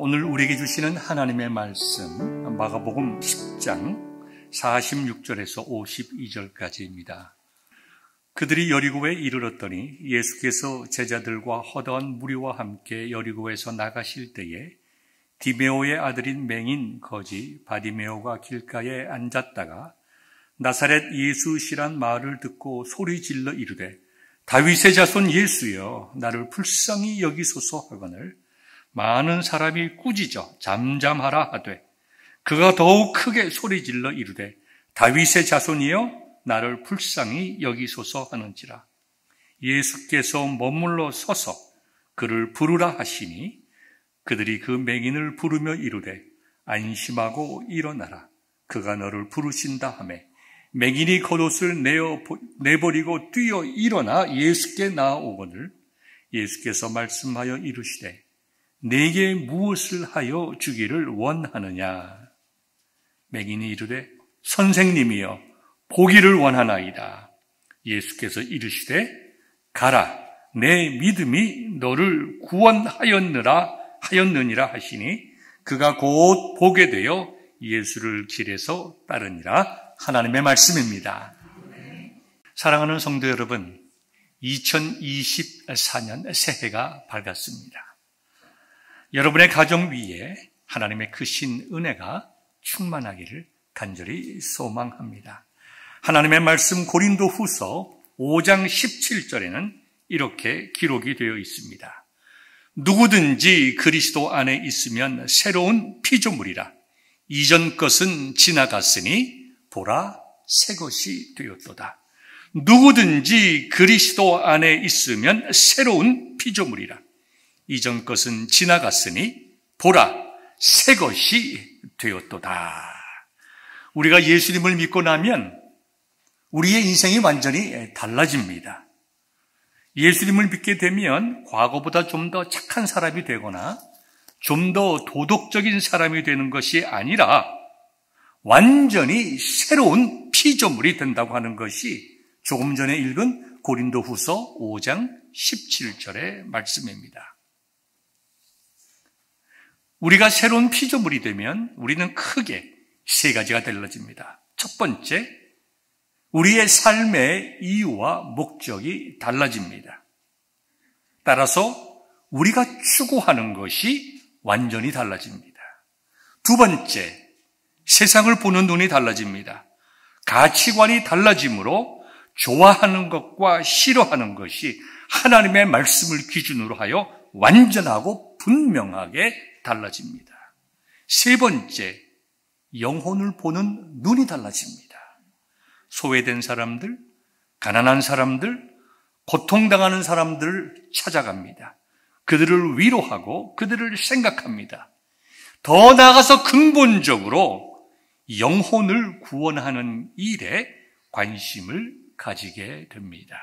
오늘 우리에게 주시는 하나님의 말씀 마가복음 10장 46절에서 52절까지입니다. 그들이 여리고에 이르렀더니 예수께서 제자들과 허다한 무리와 함께 여리고에서 나가실 때에 디메오의 아들인 맹인 거지 바디메오가 길가에 앉았다가 나사렛 예수시란 말을 듣고 소리질러 이르되 다윗의 자손 예수여 나를 불쌍히 여기소서 하거늘 많은 사람이 꾸짖어 잠잠하라 하되 그가 더욱 크게 소리질러 이르되 다윗의 자손이여 나를 불쌍히 여기소서 하는지라. 예수께서 머물러 서서 그를 부르라 하시니 그들이 그 맹인을 부르며 이르되 안심하고 일어나라 그가 너를 부르신다 하매 맹인이 겉옷을 내버리고 뛰어 일어나 예수께 나아오거늘 예수께서 말씀하여 이르시되 내게 무엇을 하여 주기를 원하느냐. 맹인이 이르되 선생님이여 보기를 원하나이다. 예수께서 이르시되 가라 내 믿음이 너를 구원하였느니라 하시니 그가 곧 보게 되어 예수를 길에서 따르니라. 하나님의 말씀입니다. 사랑하는 성도 여러분, 2024년 새해가 밝았습니다. 여러분의 가정 위에 하나님의 크신 은혜가 충만하기를 간절히 소망합니다. 하나님의 말씀 고린도후서 5장 17절에는 이렇게 기록이 되어 있습니다. 누구든지 그리스도 안에 있으면 새로운 피조물이라. 이전 것은 지나갔으니 보라 새 것이 되었도다. 누구든지 그리스도 안에 있으면 새로운 피조물이라. 이전 것은 지나갔으니 보라 새 것이 되었도다. 우리가 예수님을 믿고 나면 우리의 인생이 완전히 달라집니다. 예수님을 믿게 되면 과거보다 좀 더 착한 사람이 되거나 좀 더 도덕적인 사람이 되는 것이 아니라 완전히 새로운 피조물이 된다고 하는 것이 조금 전에 읽은 고린도후서 5장 17절의 말씀입니다. 우리가 새로운 피조물이 되면 우리는 크게 세 가지가 달라집니다. 첫 번째, 우리의 삶의 이유와 목적이 달라집니다. 따라서 우리가 추구하는 것이 완전히 달라집니다. 두 번째, 세상을 보는 눈이 달라집니다. 가치관이 달라지므로 좋아하는 것과 싫어하는 것이 하나님의 말씀을 기준으로 하여 완전하고 분명하게 달라집니다. 세 번째, 영혼을 보는 눈이 달라집니다. 소외된 사람들, 가난한 사람들, 고통당하는 사람들을 찾아갑니다. 그들을 위로하고 그들을 생각합니다. 더 나아가서 근본적으로 영혼을 구원하는 일에 관심을 가지게 됩니다.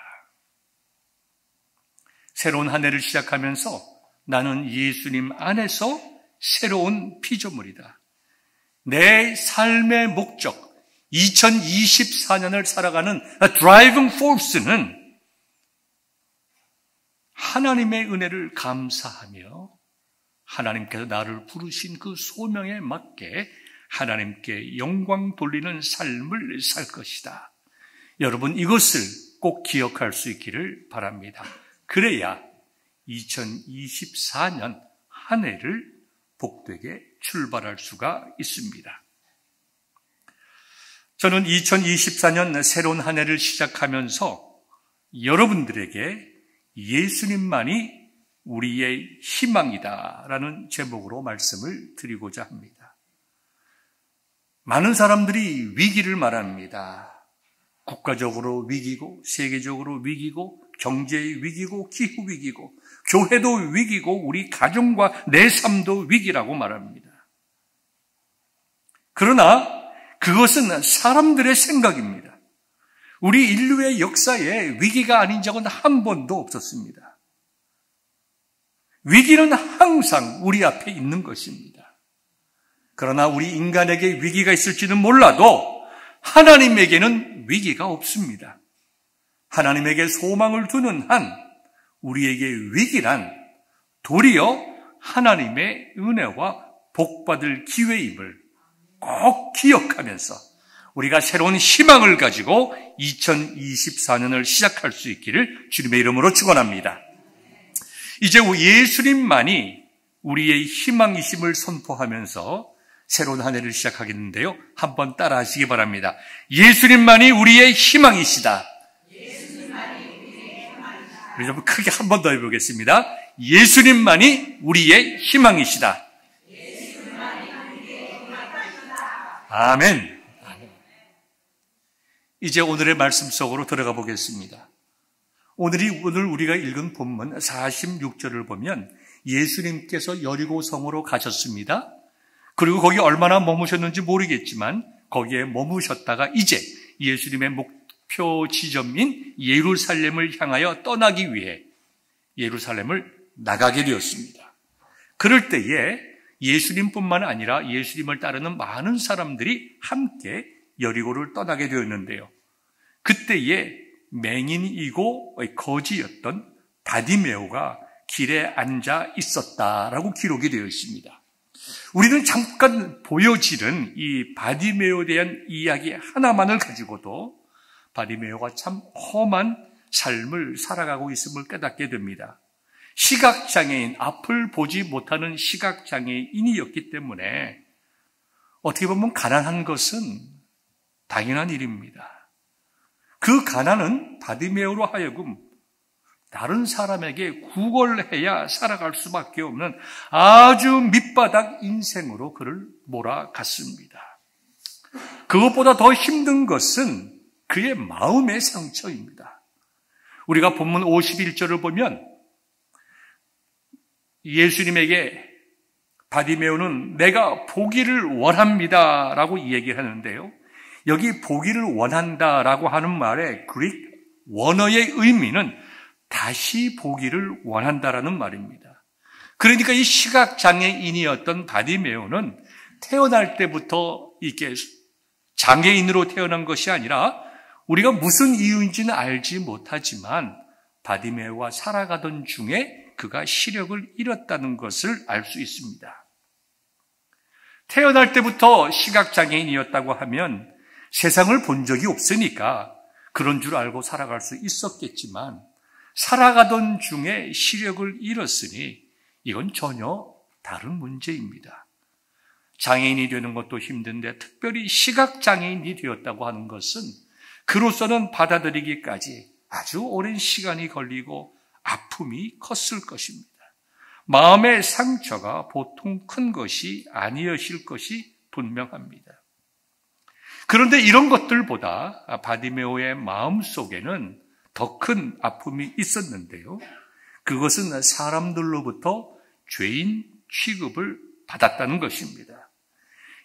새로운 한 해를 시작하면서 나는 예수님 안에서 새로운 피조물이다. 내 삶의 목적, 2024년을 살아가는 드라이빙 포스는 하나님의 은혜를 감사하며 하나님께서 나를 부르신 그 소명에 맞게 하나님께 영광 돌리는 삶을 살 것이다. 여러분 이것을 꼭 기억할 수 있기를 바랍니다. 그래야 2024년 한 해를 복되게 출발할 수가 있습니다. 저는 2024년 새로운 한 해를 시작하면서 여러분들에게 예수님만이 우리의 희망이다라는 제목으로 말씀을 드리고자 합니다. 많은 사람들이 위기를 말합니다. 국가적으로 위기고 세계적으로 위기고 경제의 위기고 기후 위기고 교회도 위기고 우리 가정과 내 삶도 위기라고 말합니다. 그러나 그것은 사람들의 생각입니다. 우리 인류의 역사에 위기가 아닌 적은 한 번도 없었습니다. 위기는 항상 우리 앞에 있는 것입니다. 그러나 우리 인간에게 위기가 있을지는 몰라도 하나님에게는 위기가 없습니다. 하나님에게 소망을 두는 한 우리에게 위기란 도리어 하나님의 은혜와 복받을 기회임을 꼭 기억하면서 우리가 새로운 희망을 가지고 2024년을 시작할 수 있기를 주님의 이름으로 축원합니다. 이제 예수님만이 우리의 희망이심을 선포하면서 새로운 한 해를 시작하겠는데요. 한번 따라 하시기 바랍니다. 예수님만이 우리의 희망이시다. 우리 좀 크게 한 번 더 해보겠습니다. 예수님만이 우리의 희망이시다. 아멘. 이제 오늘의 말씀 속으로 들어가 보겠습니다. 오늘 우리가 읽은 본문 46절을 보면 예수님께서 여리고 성으로 가셨습니다. 그리고 거기 얼마나 머무셨는지 모르겠지만 거기에 머무셨다가 이제 예수님의 목표 지점인 예루살렘을 향하여 떠나기 위해 예루살렘을 나가게 되었습니다. 그럴 때에 예수님뿐만 아니라 예수님을 따르는 많은 사람들이 함께 여리고를 떠나게 되었는데요. 그때에 맹인이고 거지였던 바디메오가 길에 앉아 있었다라고 기록이 되어 있습니다. 우리는 잠깐 보여지는 이 바디메오에 대한 이야기 하나만을 가지고도 바디메오가 참 험한 삶을 살아가고 있음을 깨닫게 됩니다. 시각장애인, 앞을 보지 못하는 시각장애인이었기 때문에 어떻게 보면 가난한 것은 당연한 일입니다. 그 가난은 바디메오로 하여금 다른 사람에게 구걸해야 살아갈 수밖에 없는 아주 밑바닥 인생으로 그를 몰아갔습니다. 그것보다 더 힘든 것은 그의 마음의 상처입니다. 우리가 본문 51절을 보면 예수님에게 바디메오는 내가 보기를 원합니다 라고 얘기하는데요. 여기 보기를 원한다라고 하는 말의 그릭 원어의 의미는 다시 보기를 원한다라는 말입니다. 그러니까 이 시각장애인이었던 바디메오는 태어날 때부터 이렇게 장애인으로 태어난 것이 아니라 우리가 무슨 이유인지는 알지 못하지만 바디메오가 살아가던 중에 그가 시력을 잃었다는 것을 알 수 있습니다. 태어날 때부터 시각장애인이었다고 하면 세상을 본 적이 없으니까 그런 줄 알고 살아갈 수 있었겠지만 살아가던 중에 시력을 잃었으니 이건 전혀 다른 문제입니다. 장애인이 되는 것도 힘든데 특별히 시각장애인이 되었다고 하는 것은 그로서는 받아들이기까지 아주 오랜 시간이 걸리고 아픔이 컸을 것입니다. 마음의 상처가 보통 큰 것이 아니었을 것이 분명합니다. 그런데 이런 것들보다 바디메오의 마음 속에는 더 큰 아픔이 있었는데요. 그것은 사람들로부터 죄인 취급을 받았다는 것입니다.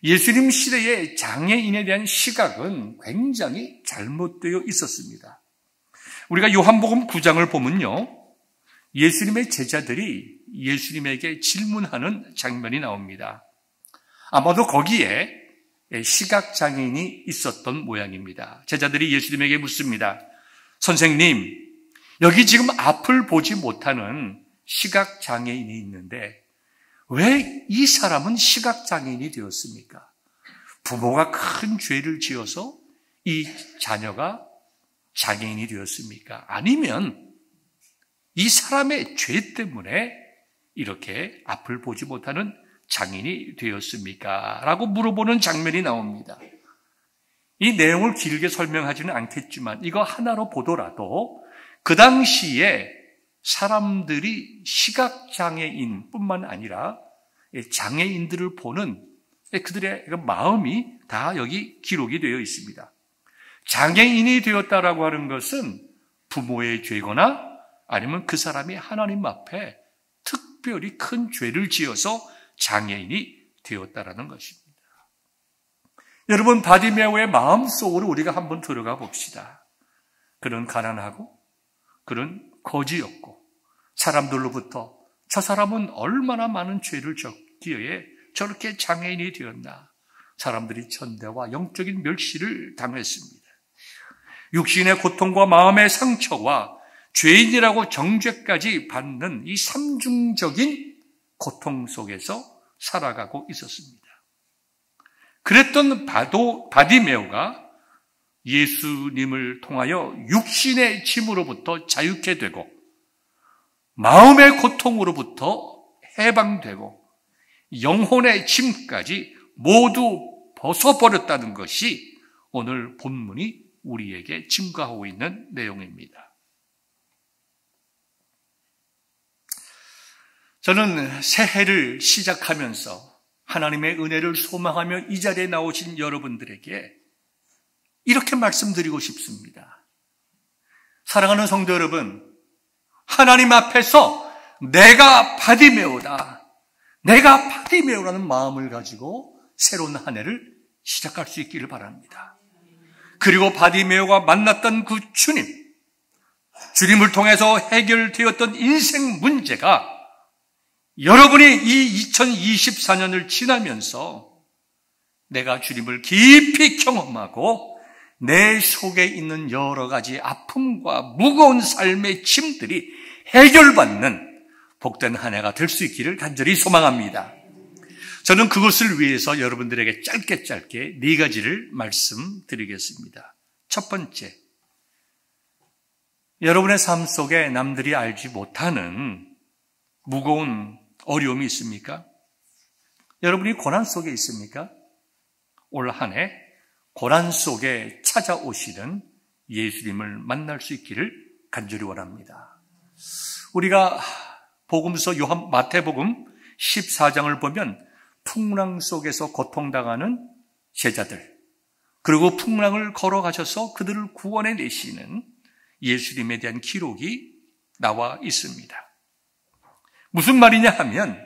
예수님 시대의 장애인에 대한 시각은 굉장히 잘못되어 있었습니다. 우리가 요한복음 9장을 보면요. 예수님의 제자들이 예수님에게 질문하는 장면이 나옵니다. 아마도 거기에 시각장애인이 있었던 모양입니다. 제자들이 예수님에게 묻습니다. 선생님, 여기 지금 앞을 보지 못하는 시각장애인이 있는데 왜 이 사람은 시각장애인이 되었습니까? 부모가 큰 죄를 지어서 이 자녀가 장애인이 되었습니까? 아니면 이 사람의 죄 때문에 이렇게 앞을 보지 못하는 장애인이 되었습니까? 라고 물어보는 장면이 나옵니다. 이 내용을 길게 설명하지는 않겠지만 이거 하나로 보더라도 그 당시에 사람들이 시각장애인뿐만 아니라 장애인들을 보는 그들의 마음이 다 여기 기록이 되어 있습니다. 장애인이 되었다라고 하는 것은 부모의 죄거나 아니면 그 사람이 하나님 앞에 특별히 큰 죄를 지어서 장애인이 되었다라는 것입니다. 여러분, 바디메오의 마음속으로 우리가 한번 들어가 봅시다. 그는 가난하고 그는 거지였고 사람들로부터 저 사람은 얼마나 많은 죄를 졌기에 저렇게 장애인이 되었나. 사람들이 천대와 영적인 멸시를 당했습니다. 육신의 고통과 마음의 상처와 죄인이라고 정죄까지 받는 이 삼중적인 고통 속에서 살아가고 있었습니다. 그랬던 바디메오가 예수님을 통하여 육신의 짐으로부터 자유케 되고 마음의 고통으로부터 해방되고 영혼의 짐까지 모두 벗어버렸다는 것이 오늘 본문이 우리에게 증거하고 있는 내용입니다. 저는 새해를 시작하면서 하나님의 은혜를 소망하며 이 자리에 나오신 여러분들에게 이렇게 말씀드리고 싶습니다. 사랑하는 성도 여러분, 하나님 앞에서 내가 바디메오다, 내가 바디메오라는 마음을 가지고 새로운 한 해를 시작할 수 있기를 바랍니다. 그리고 바디메오가 만났던 그 주님을 통해서 해결되었던 인생 문제가 여러분이 이 2024년을 지나면서 내가 주님을 깊이 경험하고 내 속에 있는 여러 가지 아픔과 무거운 삶의 짐들이 해결받는 복된 한 해가 될 수 있기를 간절히 소망합니다. 저는 그것을 위해서 여러분들에게 짧게 4가지를 말씀드리겠습니다. 첫 번째, 여러분의 삶 속에 남들이 알지 못하는 무거운 어려움이 있습니까? 여러분이 고난 속에 있습니까? 올 한 해 고난 속에 찾아오시는 예수님을 만날 수 있기를 간절히 원합니다. 우리가 복음서 마태복음 14장을 보면 풍랑 속에서 고통당하는 제자들, 그리고 풍랑을 걸어가셔서 그들을 구원해 내시는 예수님에 대한 기록이 나와 있습니다. 무슨 말이냐 하면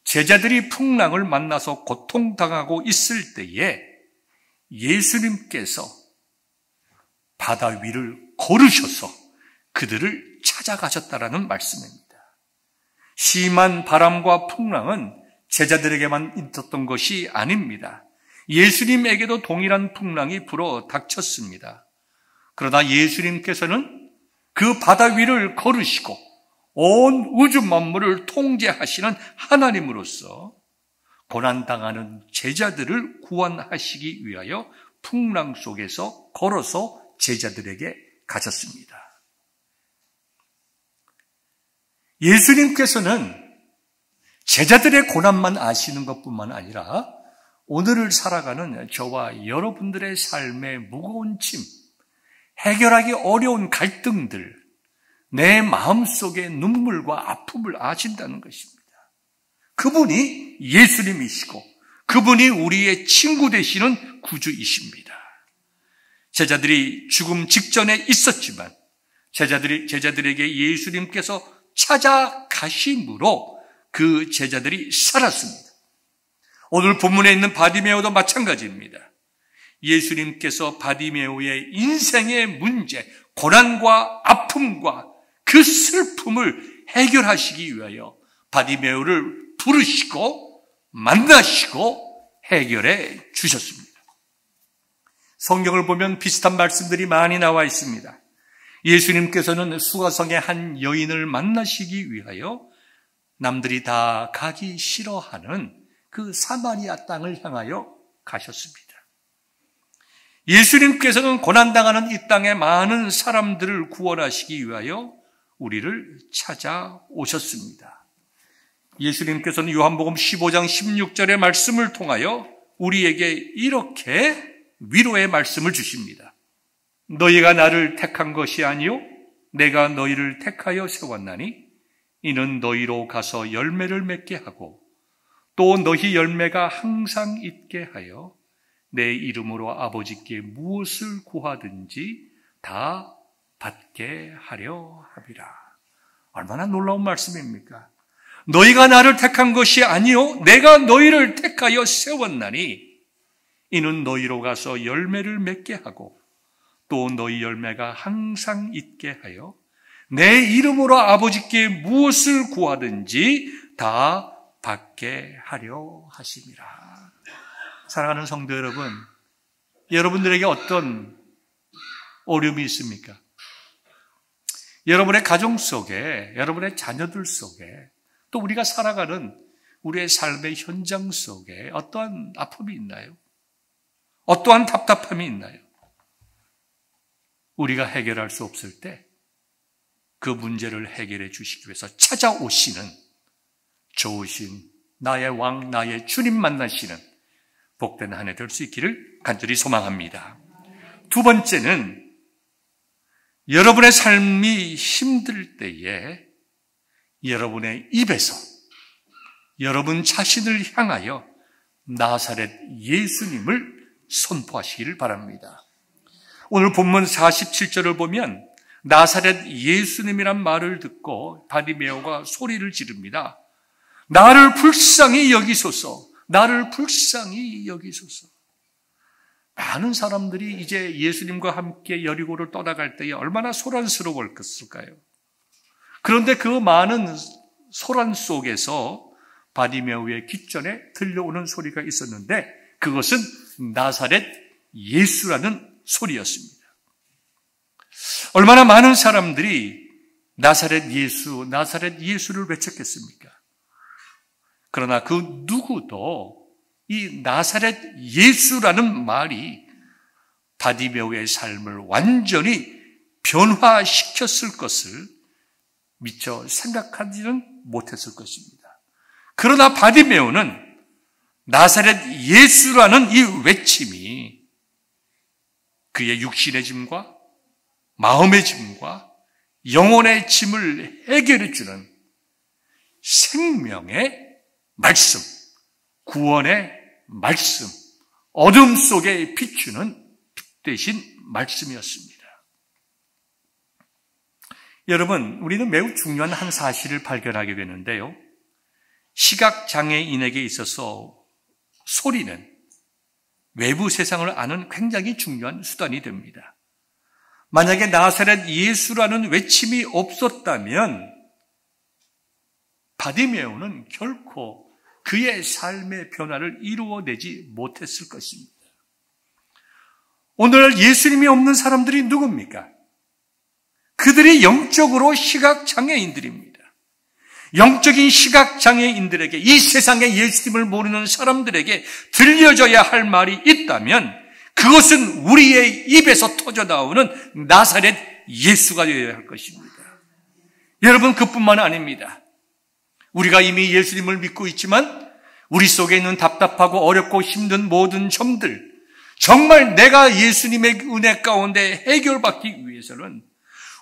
제자들이 풍랑을 만나서 고통당하고 있을 때에 예수님께서 바다 위를 걸으셔서 그들을 찾아가셨다라는 말씀입니다. 심한 바람과 풍랑은 제자들에게만 있었던 것이 아닙니다. 예수님에게도 동일한 풍랑이 불어 닥쳤습니다. 그러나 예수님께서는 그 바다 위를 걸으시고 온 우주 만물을 통제하시는 하나님으로서 고난당하는 제자들을 구원하시기 위하여 풍랑 속에서 걸어서 제자들에게 가셨습니다. 예수님께서는 제자들의 고난만 아시는 것뿐만 아니라 오늘을 살아가는 저와 여러분들의 삶의 무거운 짐, 해결하기 어려운 갈등들, 내 마음속의 눈물과 아픔을 아신다는 것입니다. 그분이 예수님이시고 그분이 우리의 친구 되시는 구주이십니다. 제자들이 죽음 직전에 있었지만 제자들에게 예수님께서 찾아가심으로 그 제자들이 살았습니다. 오늘 본문에 있는 바디메오도 마찬가지입니다. 예수님께서 바디메오의 인생의 문제, 고난과 아픔과 그 슬픔을 해결하시기 위하여 바디메오를 부르시고 만나시고 해결해 주셨습니다. 성경을 보면 비슷한 말씀들이 많이 나와 있습니다. 예수님께서는 수가성의 한 여인을 만나시기 위하여 남들이 다 가기 싫어하는 그 사마리아 땅을 향하여 가셨습니다. 예수님께서는 고난당하는 이 땅의 많은 사람들을 구원하시기 위하여 우리를 찾아오셨습니다. 예수님께서는 요한복음 15장 16절의 말씀을 통하여 우리에게 이렇게 위로의 말씀을 주십니다. 너희가 나를 택한 것이 아니요 내가 너희를 택하여 세웠나니 이는 너희로 가서 열매를 맺게 하고 또 너희 열매가 항상 있게 하여 내 이름으로 아버지께 무엇을 구하든지 다 받게 하려 함이라. 얼마나 놀라운 말씀입니까? 너희가 나를 택한 것이 아니요 내가 너희를 택하여 세웠나니 이는 너희로 가서 열매를 맺게 하고 또 너희 열매가 항상 있게 하여 내 이름으로 아버지께 무엇을 구하든지 다 받게 하려 하심이라. 사랑하는 성도 여러분, 여러분들에게 어떤 어려움이 있습니까? 여러분의 가정 속에, 여러분의 자녀들 속에, 또 우리가 살아가는 우리의 삶의 현장 속에 어떠한 아픔이 있나요? 어떠한 답답함이 있나요? 우리가 해결할 수 없을 때 그 문제를 해결해 주시기 위해서 찾아오시는 좋으신 나의 왕, 나의 주님 만나시는 복된 한 해 될 수 있기를 간절히 소망합니다. 두 번째는 여러분의 삶이 힘들 때에 여러분의 입에서 여러분 자신을 향하여 나사렛 예수님을 선포하시기를 바랍니다. 오늘 본문 47절을 보면 나사렛 예수님이란 말을 듣고 바디메오가 소리를 지릅니다. 나를 불쌍히 여기소서, 나를 불쌍히 여기소서. 많은 사람들이 이제 예수님과 함께 여리고를 떠나갈 때에 얼마나 소란스러웠을까요? 그런데 그 많은 소란 속에서 바디메오의 귓전에 들려오는 소리가 있었는데 그것은 나사렛 예수라는 소리였습니다. 얼마나 많은 사람들이 나사렛 예수를 외쳤겠습니까? 그러나 그 누구도 이 나사렛 예수라는 말이 바디메오의 삶을 완전히 변화시켰을 것을 미처 생각하지는 못했을 것입니다. 그러나 바디메오는 나사렛 예수라는 이 외침이 그의 육신의 짐과 마음의 짐과 영혼의 짐을 해결해 주는 생명의 말씀, 구원의 말씀, 어둠 속에 비추는 빛되신 말씀이었습니다. 여러분, 우리는 매우 중요한 한 사실을 발견하게 되는데요. 시각장애인에게 있어서 소리는 외부 세상을 아는 굉장히 중요한 수단이 됩니다. 만약에 나사렛 예수라는 외침이 없었다면 바디메오는 결코 그의 삶의 변화를 이루어내지 못했을 것입니다. 오늘날 예수님이 없는 사람들이 누굽니까? 그들이 영적으로 시각장애인들입니다. 영적인 시각장애인들에게, 이 세상에 예수님을 모르는 사람들에게 들려줘야 할 말이 있다면 그것은 우리의 입에서 터져나오는 나사렛 예수가 되어야 할 것입니다. 여러분, 그뿐만 아닙니다. 우리가 이미 예수님을 믿고 있지만 우리 속에 있는 답답하고 어렵고 힘든 모든 점들, 정말 내가 예수님의 은혜 가운데 해결받기 위해서는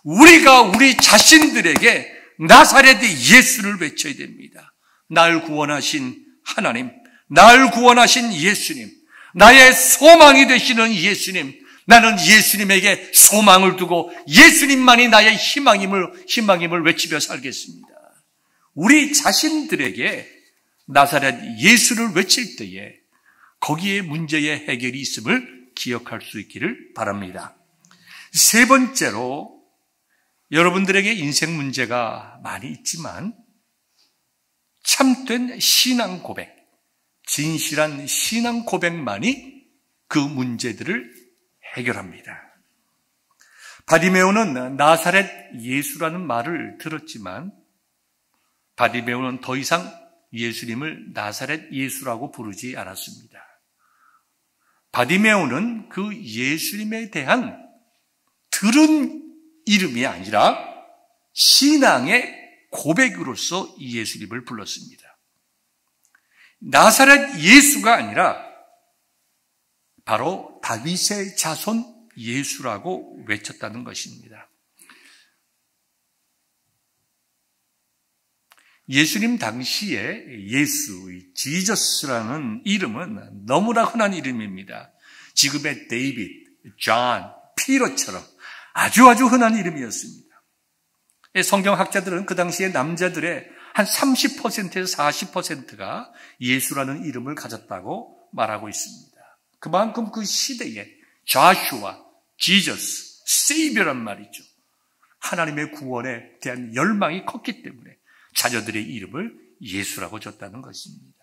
우리가 우리 자신들에게 나사렛 예수를 외쳐야 됩니다. 날 구원하신 하나님, 날 구원하신 예수님, 나의 소망이 되시는 예수님, 나는 예수님에게 소망을 두고 예수님만이 나의 희망임을 외치며 살겠습니다. 우리 자신들에게 나사렛 예수를 외칠 때에 거기에 문제의 해결이 있음을 기억할 수 있기를 바랍니다. 세 번째로, 여러분들에게 인생 문제가 많이 있지만 참된 신앙 고백, 진실한 신앙 고백만이 그 문제들을 해결합니다. 바디메오는 나사렛 예수라는 말을 들었지만 바디메오는 더 이상 예수님을 나사렛 예수라고 부르지 않았습니다. 바디메오는 그 예수님에 대한 들은 이름이 아니라 신앙의 고백으로서 예수님을 불렀습니다. 나사렛 예수가 아니라 바로 다윗의 자손 예수라고 외쳤다는 것입니다. 예수님 당시에 예수, 지저스라는 이름은 너무나 흔한 이름입니다. 지금의 데이빗, 존, 피터처럼 아주 흔한 이름이었습니다. 성경학자들은 그 당시에 남자들의 한 30%에서 40%가 예수라는 이름을 가졌다고 말하고 있습니다. 그만큼 그 시대에 조슈아, 지저스, 세이비어란 말이죠. 하나님의 구원에 대한 열망이 컸기 때문에 자녀들의 이름을 예수라고 줬다는 것입니다.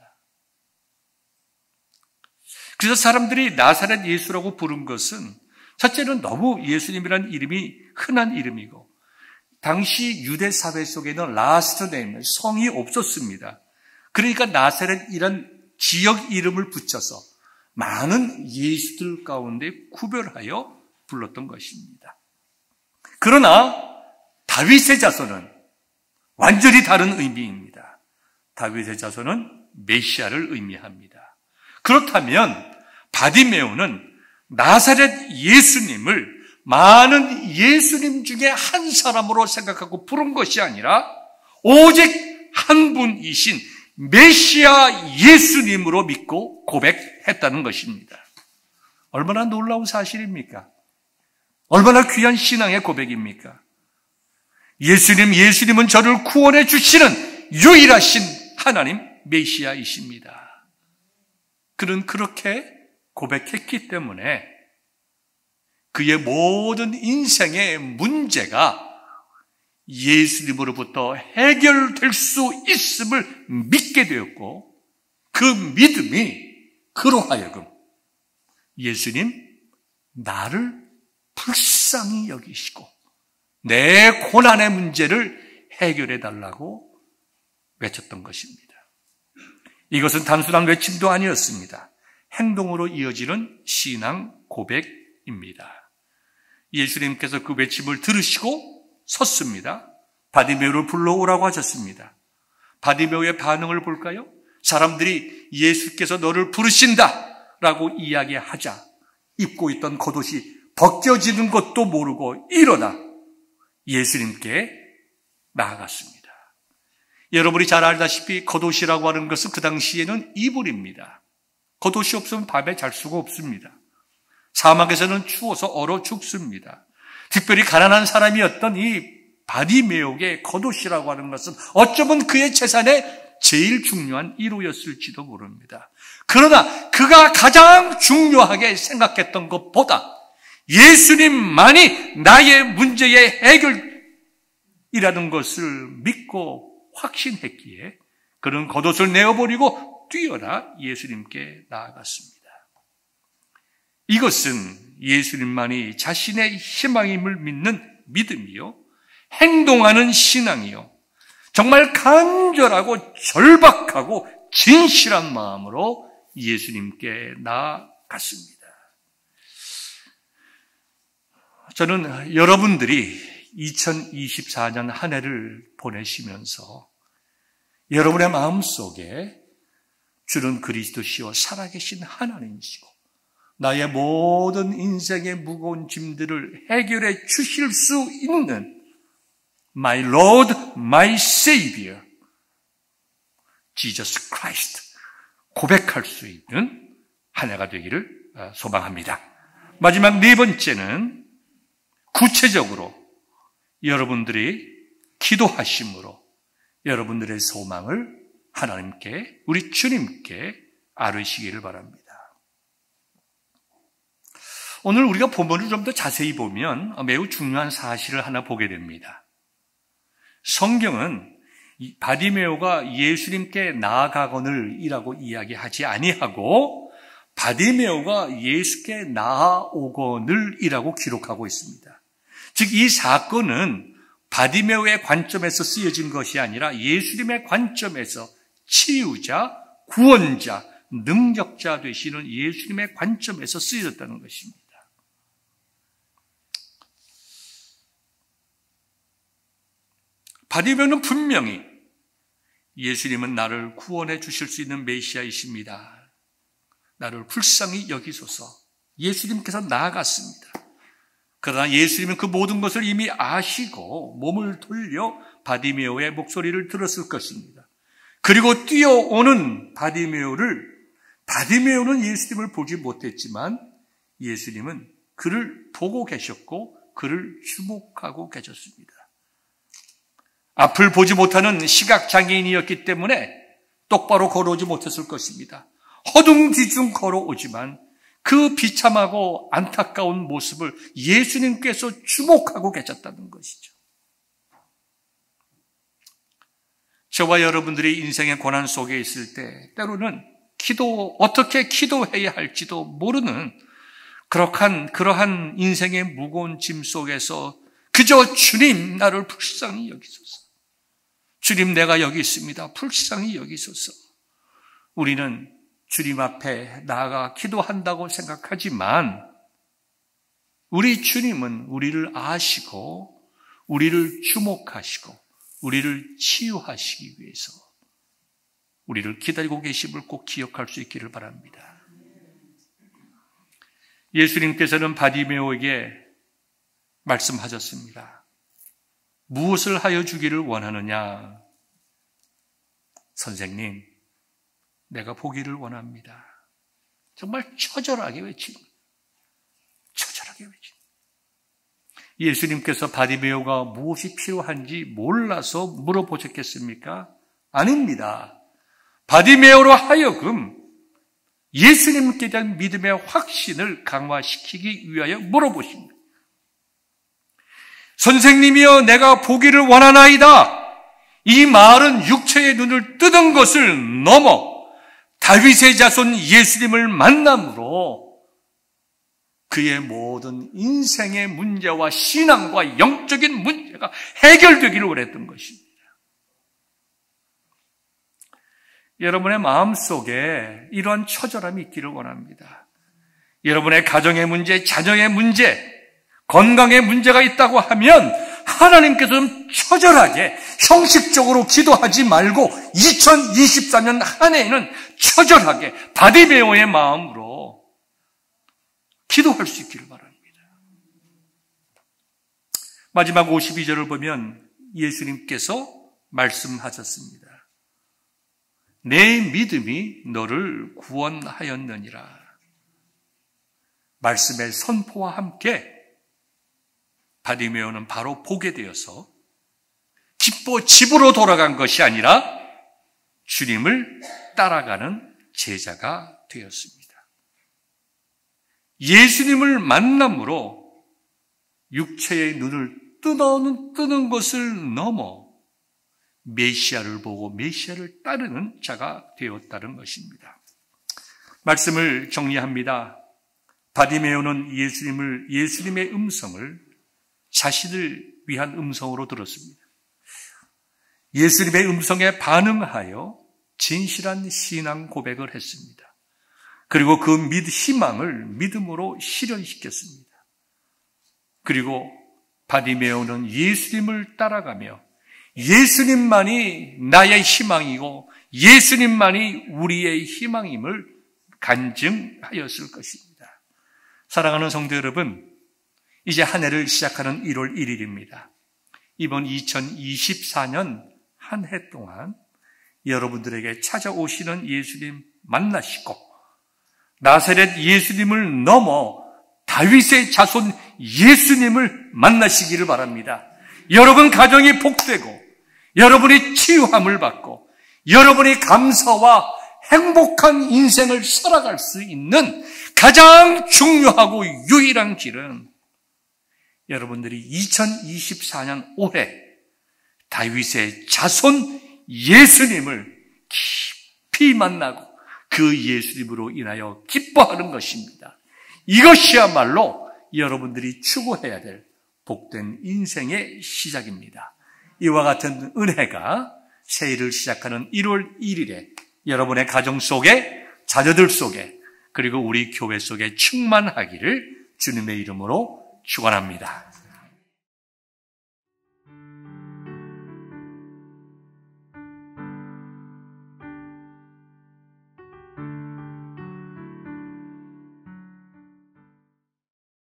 그래서 사람들이 나사렛 예수라고 부른 것은 첫째는 너무 예수님이라는 이름이 흔한 이름이고, 당시 유대 사회 속에는 라스트 네임, 성이 없었습니다. 그러니까 나사렛이란 지역 이름을 붙여서 많은 예수들 가운데 구별하여 불렀던 것입니다. 그러나 다윗의 자손은 완전히 다른 의미입니다. 다윗의 자손은 메시아를 의미합니다. 그렇다면 바디메오는 나사렛 예수님을 많은 예수님 중에 한 사람으로 생각하고 부른 것이 아니라 오직 한 분이신 메시아 예수님으로 믿고 고백했다는 것입니다. 얼마나 놀라운 사실입니까? 얼마나 귀한 신앙의 고백입니까? 예수님은 저를 구원해 주시는 유일하신 하나님 메시아이십니다. 그는 그렇게 고백했기 때문에 그의 모든 인생의 문제가 예수님으로부터 해결될 수 있음을 믿게 되었고, 그 믿음이 그로 하여금 예수님, 나를 불쌍히 여기시고 내 고난의 문제를 해결해 달라고 외쳤던 것입니다. 이것은 단순한 외침도 아니었습니다. 행동으로 이어지는 신앙 고백입니다. 예수님께서 그 외침을 들으시고 섰습니다. 바디메오를 불러오라고 하셨습니다. 바디메오의 반응을 볼까요? 사람들이 예수께서 너를 부르신다 라고 이야기하자 입고 있던 겉옷이 벗겨지는 것도 모르고 일어나 예수님께 나아갔습니다. 여러분이 잘 알다시피 겉옷이라고 하는 것은 그 당시에는 이불입니다. 겉옷이 없으면 밤에 잘 수가 없습니다. 사막에서는 추워서 얼어 죽습니다. 특별히 가난한 사람이었던 이 바디메오의 겉옷이라고 하는 것은 어쩌면 그의 재산의 제일 중요한 일호였을지도 모릅니다. 그러나 그가 가장 중요하게 생각했던 것보다 예수님만이 나의 문제의 해결이라는 것을 믿고 확신했기에 그는 겉옷을 내어버리고 뛰어나 예수님께 나아갔습니다. 이것은 예수님만이 자신의 희망임을 믿는 믿음이요, 행동하는 신앙이요, 정말 간절하고 절박하고 진실한 마음으로 예수님께 나아갔습니다. 저는 여러분들이 2024년 한 해를 보내시면서 여러분의 마음속에 주는 그리스도시요 살아계신 하나님이시고 나의 모든 인생의 무거운 짐들을 해결해 주실 수 있는 My Lord, My Savior, Jesus Christ 고백할 수 있는 한 해가 되기를 소망합니다. 마지막 네 번째는 구체적으로 여러분들이 기도하심으로 여러분들의 소망을 하나님께, 우리 주님께 아뢰시기를 바랍니다. 오늘 우리가 본문을 좀 더 자세히 보면 매우 중요한 사실을 하나 보게 됩니다. 성경은 바디메오가 예수님께 나아가거늘이라고 이야기하지 아니하고 바디메오가 예수께 나아오거늘이라고 기록하고 있습니다. 즉 이 사건은 바디메오의 관점에서 쓰여진 것이 아니라 예수님의 관점에서 치유자, 구원자, 능력자 되시는 예수님의 관점에서 쓰여졌다는 것입니다. 바디메오는 분명히 예수님은 나를 구원해 주실 수 있는 메시아이십니다. 나를 불쌍히 여기소서. 예수님께서 나아갔습니다. 그러나 예수님은 그 모든 것을 이미 아시고 몸을 돌려 바디메오의 목소리를 들었을 것입니다. 그리고 뛰어오는 바디메오는 예수님을 보지 못했지만 예수님은 그를 보고 계셨고 그를 주목하고 계셨습니다. 앞을 보지 못하는 시각장애인이었기 때문에 똑바로 걸어오지 못했을 것입니다. 허둥지둥 걸어오지만 그 비참하고 안타까운 모습을 예수님께서 주목하고 계셨다는 것이죠. 저와 여러분들이 인생의 고난 속에 있을 때 때로는 어떻게 기도해야 할지도 모르는 그러한 인생의 무거운 짐 속에서 그저 주님 나를 불쌍히 여기소서. 주님, 내가 여기 있습니다. 불쌍히 여기소서. 우리는 주님 앞에 나아가 기도한다고 생각하지만 우리 주님은 우리를 아시고 우리를 주목하시고 우리를 치유하시기 위해서 우리를 기다리고 계심을 꼭 기억할 수 있기를 바랍니다. 예수님께서는 바디메오에게 말씀하셨습니다. 무엇을 하여 주기를 원하느냐? 선생님, 내가 보기를 원합니다. 정말 처절하게 외치는 거예요. 처절하게 외치는 거예요. 예수님께서 바디메오가 무엇이 필요한지 몰라서 물어보셨겠습니까? 아닙니다. 바디메오로 하여금 예수님께 대한 믿음의 확신을 강화시키기 위하여 물어보십니다. 선생님이여, 내가 보기를 원하나이다. 이 말은 육체의 눈을 뜨는 것을 넘어 다윗의 자손 예수님을 만남으로 그의 모든 인생의 문제와 신앙과 영적인 문제가 해결되기를 원했던 것입니다. 여러분의 마음속에 이러한 처절함이 있기를 원합니다. 여러분의 가정의 문제, 자녀의 문제, 건강의 문제가 있다고 하면 하나님께서는 처절하게 형식적으로 기도하지 말고 2024년 한 해에는 처절하게 바디메오의 마음으로 기도할 수 있기를 바랍니다. 마지막 52절을 보면 예수님께서 말씀하셨습니다. 내 믿음이 너를 구원하였느니라. 말씀의 선포와 함께 바디메오는 바로 보게 되어서 기뻐 집으로 돌아간 것이 아니라 주님을 따라가는 제자가 되었습니다. 예수님을 만남으로 육체의 눈을 뜨는 것을 넘어 메시아를 보고 메시아를 따르는 자가 되었다는 것입니다. 말씀을 정리합니다. 바디메오는 예수님의 음성을 자신을 위한 음성으로 들었습니다. 예수님의 음성에 반응하여 진실한 신앙 고백을 했습니다. 그리고 그 희망을 믿음으로 실현시켰습니다. 그리고 바디메오는 예수님을 따라가며 예수님만이 나의 희망이고 예수님만이 우리의 희망임을 간증하였을 것입니다. 사랑하는 성도 여러분, 이제 한 해를 시작하는 1월 1일입니다. 이번 2024년 한 해 동안 여러분들에게 찾아오시는 예수님 만나시고 나사렛 예수님을 넘어 다윗의 자손 예수님을 만나시기를 바랍니다. 여러분 가정이 복되고 여러분이 치유함을 받고 여러분이 감사와 행복한 인생을 살아갈 수 있는 가장 중요하고 유일한 길은 여러분들이 2024년 올해 다윗의 자손 예수님을 깊이 만나고 그 예수님으로 인하여 기뻐하는 것입니다. 이것이야말로 여러분들이 추구해야 될 복된 인생의 시작입니다. 이와 같은 은혜가 새해를 시작하는 1월 1일에 여러분의 가정 속에, 자녀들 속에, 그리고 우리 교회 속에 충만하기를 주님의 이름으로 축원합니다.